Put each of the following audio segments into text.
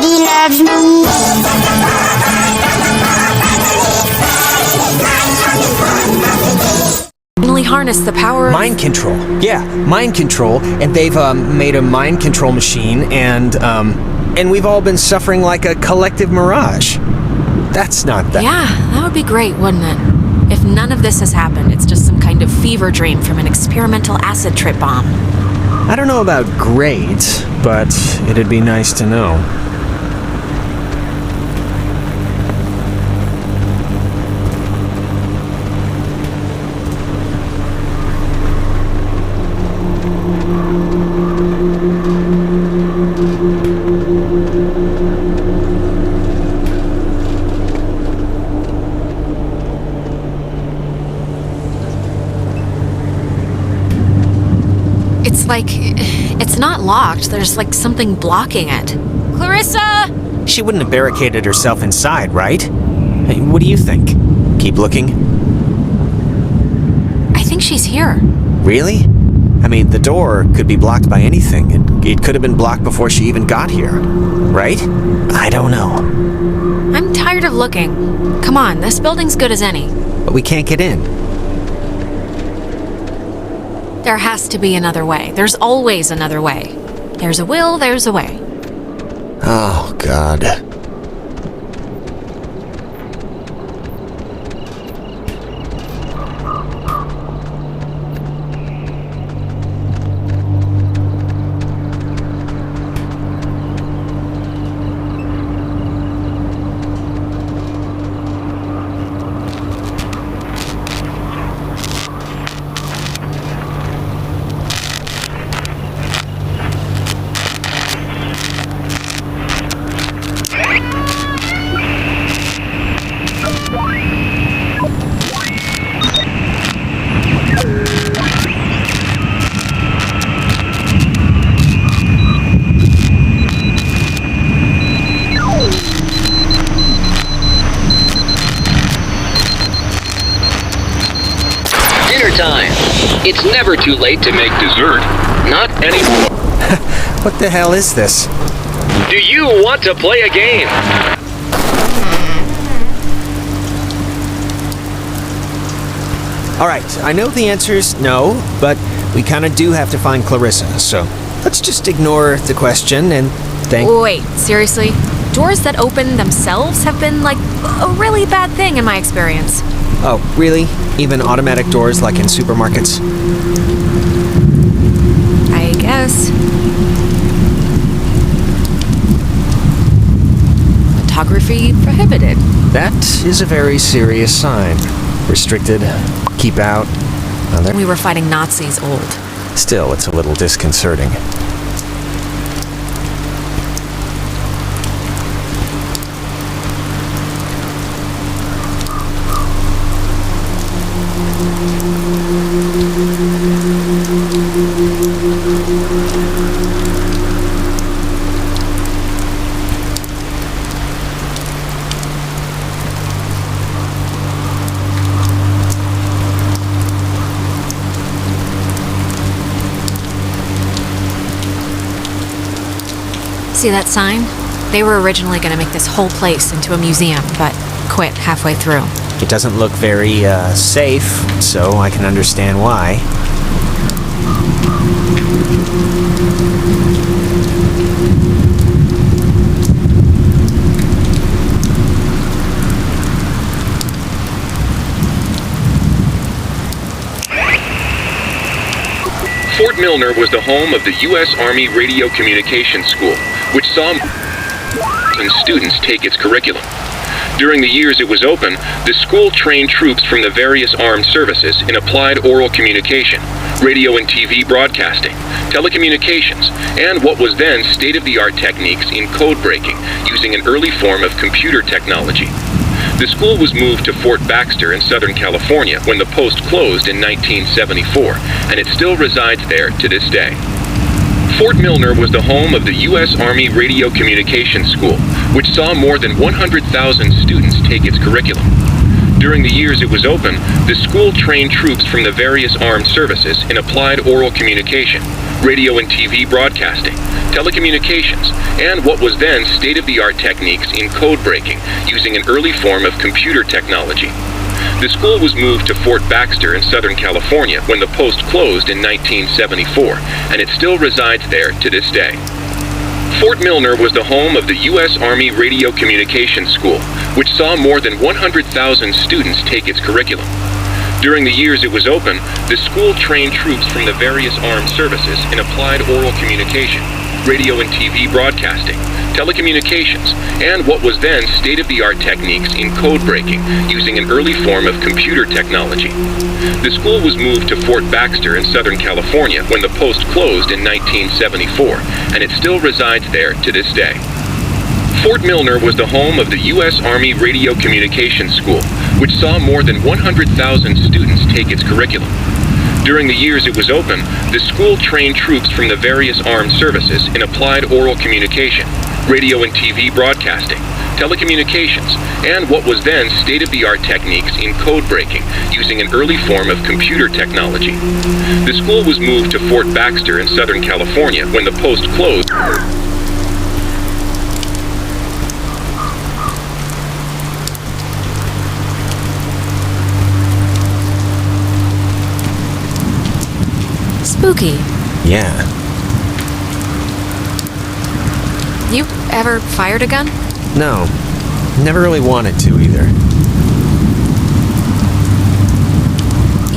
Nobody loves me. Finally harness the power of... Mind control. Yeah, mind control. And they've made a mind control machine, and we've all been suffering like a collective mirage. That's not that. Yeah, that would be great, wouldn't it? If none of this has happened, it's just some kind of fever dream from an experimental acid trip bomb. I don't know about great, but it'd be nice to know. It's like... it's not locked. There's like something blocking it. Clarissa! She wouldn't have barricaded herself inside, right? Hey, what do you think? Keep looking? I think she's here. Really? I mean, the door could be blocked by anything. It could have been blocked before she even got here. Right? I don't know. I'm tired of looking. Come on, this building's good as any. But we can't get in. There has to be another way. There's always another way. There's a will, there's a way. Oh, God. Time. It's never too late to make dessert. Not anymore. What the hell is this? Do you want to play a game? Alright, I know the answer's no, but we kind of do have to find Clarissa, so let's just ignore the question and think. Wait, seriously? Doors that open themselves have been, like, a really bad thing in my experience. Oh, really? Even automatic doors like in supermarkets? I guess. Photography prohibited. That is a very serious sign. Restricted, keep out. We were fighting Nazis old. Still, it's a little disconcerting. See that sign? They were originally going to make this whole place into a museum, but quit halfway through. It doesn't look very, safe, so I can understand why. Fort Milner was the home of the U.S. Army Radio Communications School, which saw students take its curriculum. During the years it was open, the school trained troops from the various armed services in applied oral communication, radio and TV broadcasting, telecommunications, and what was then state-of-the-art techniques in code breaking using an early form of computer technology. The school was moved to Fort Baxter in Southern California when the post closed in 1974, and it still resides there to this day. Fort Milner was the home of the U.S. Army Radio Communications School, which saw more than 100,000 students take its curriculum. During the years it was open, the school trained troops from the various armed services in applied oral communication, radio and TV broadcasting, telecommunications, and what was then state-of-the-art techniques in code breaking using an early form of computer technology. The school was moved to Fort Baxter in Southern California when the post closed in 1974, and it still resides there to this day. Fort Milner was the home of the U.S. Army Radio Communications School, which saw more than 100,000 students take its curriculum. During the years it was open, the school trained troops from the various armed services in applied oral communication, radio and TV broadcasting, telecommunications, and what was then state-of-the-art techniques in code breaking using an early form of computer technology. The school was moved to Fort Baxter in Southern California when the post closed in 1974, and it still resides there to this day. Fort Milner was the home of the U.S. Army Radio Communications School, which saw more than 100,000 students take its curriculum. During the years it was open, the school trained troops from the various armed services in applied oral communication, radio and TV broadcasting, telecommunications, and what was then state-of-the-art techniques in code breaking using an early form of computer technology. The school was moved to Fort Baxter in Southern California when the post closed. Spooky. Yeah. You ever fired a gun? No. Never really wanted to either.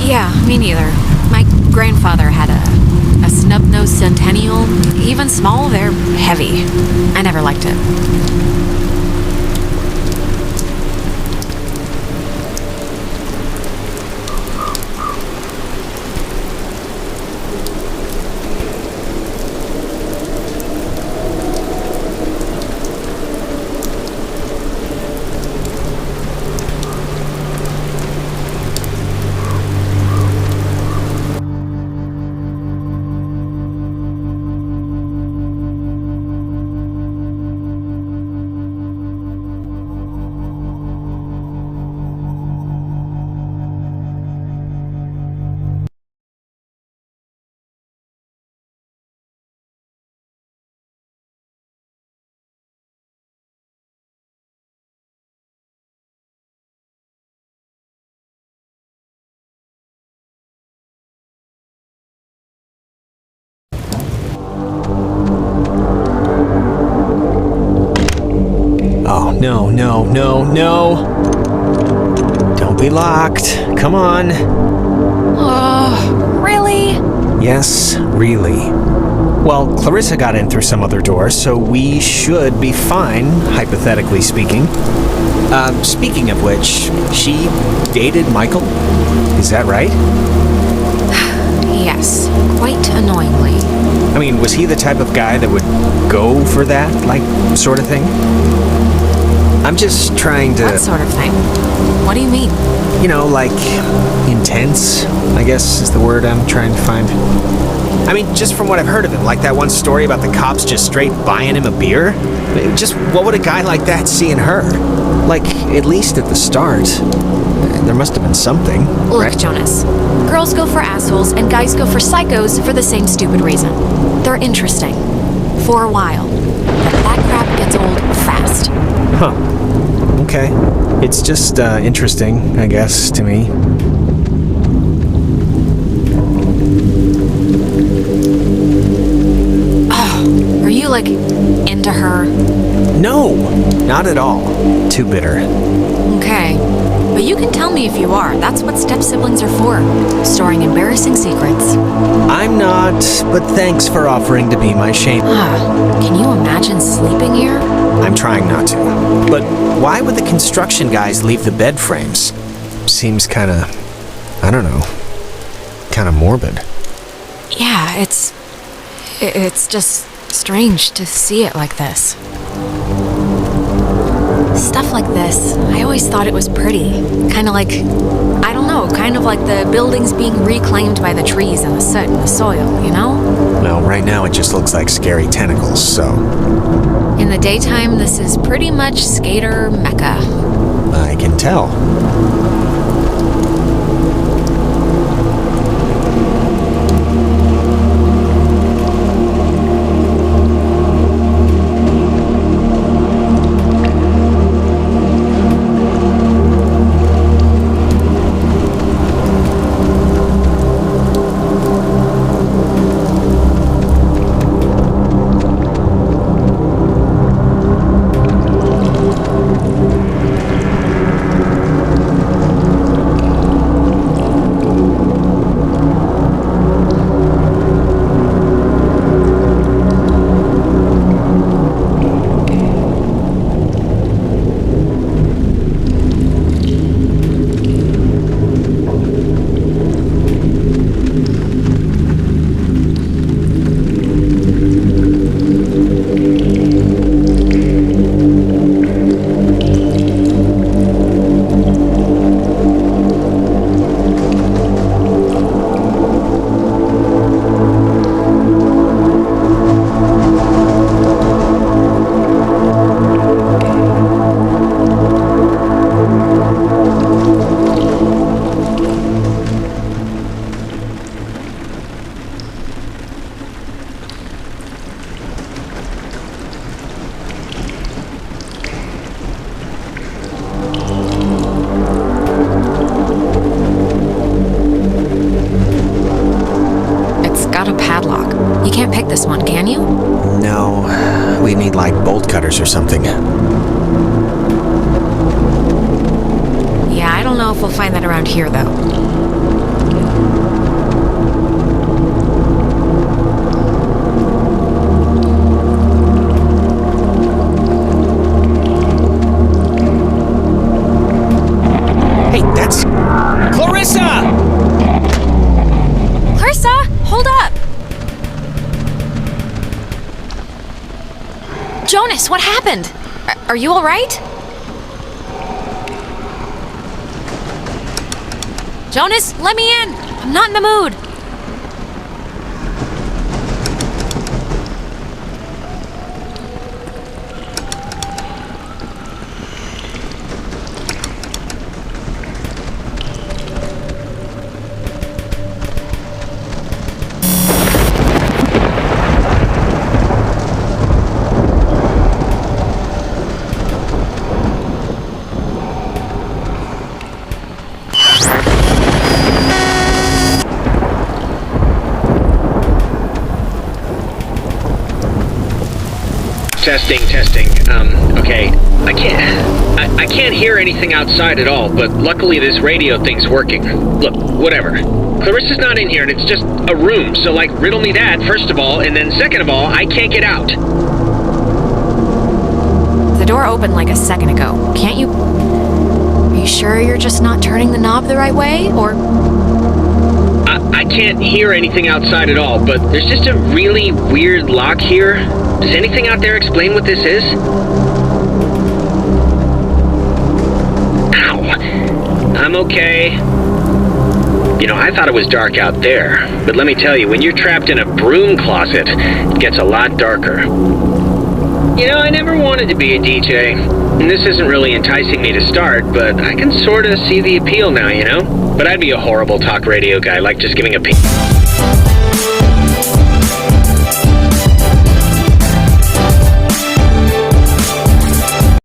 Yeah, me neither. My grandfather had a snub-nosed Centennial. Even small, they're heavy. I never liked it. Oh, no, no, no, no. Don't be locked. Come on. Oh, really? Yes, really. Well, Clarissa got in through some other door, so we should be fine, hypothetically speaking. Speaking of which, she dated Michael? Is that right? Yes, quite annoyingly. I mean, was he the type of guy that would go for that, like, sort of thing? I'm just trying to... What sort of thing? What do you mean? You know, like, intense, I guess is the word I'm trying to find. I mean, just from what I've heard of him, like that one story about the cops just straight buying him a beer. Just what would a guy like that see in her? Like, at least at the start, there must have been something. Look, right? Jonas. Girls go for assholes and guys go for psychos for the same stupid reason. They're interesting. For a while. But that crap gets old fast. Huh. Okay. It's just interesting, I guess, to me. Oh, are you, like, into her? No, not at all. Too bitter. Okay. But you can tell me if you are. That's what step-siblings are for. Storing embarrassing secrets. I'm not, but thanks for offering to be my shame. Can you imagine sleeping here? I'm trying not to. But why would the construction guys leave the bed frames? Seems kinda, I don't know, kinda morbid. Yeah, it's just strange to see it like this. Stuff like this, I always thought it was pretty. Kind of like, I don't know, kind of like the buildings being reclaimed by the trees and the soot and the soil, you know? Well, right now it just looks like scary tentacles, so... In the daytime, this is pretty much skater mecca. I can tell. without a padlock. You can't pick this one, can you? No, we need like bolt cutters or something. Yeah, I don't know if we'll find that around here, though. Hey, that's Clarissa! Clarissa, hold up! Jonas, what happened? Are you all right? Jonas, let me in! I'm not in the mood! Testing. Okay. I can't hear anything outside at all, but luckily this radio thing's working. Look, whatever. Clarissa's not in here and it's just a room, so like riddle me that, first of all, and then second of all, I can't get out. The door opened like a second ago. Can't you... Are you sure you're just not turning the knob the right way, or... I can't hear anything outside at all, but there's just a really weird lock here. Does anything out there explain what this is? Ow. I'm okay. You know, I thought it was dark out there, but let me tell you, when you're trapped in a broom closet, it gets a lot darker. You know, I never wanted to be a DJ, and this isn't really enticing me to start, but I can sort of see the appeal now, you know? But I'd be a horrible talk radio guy, like just giving a...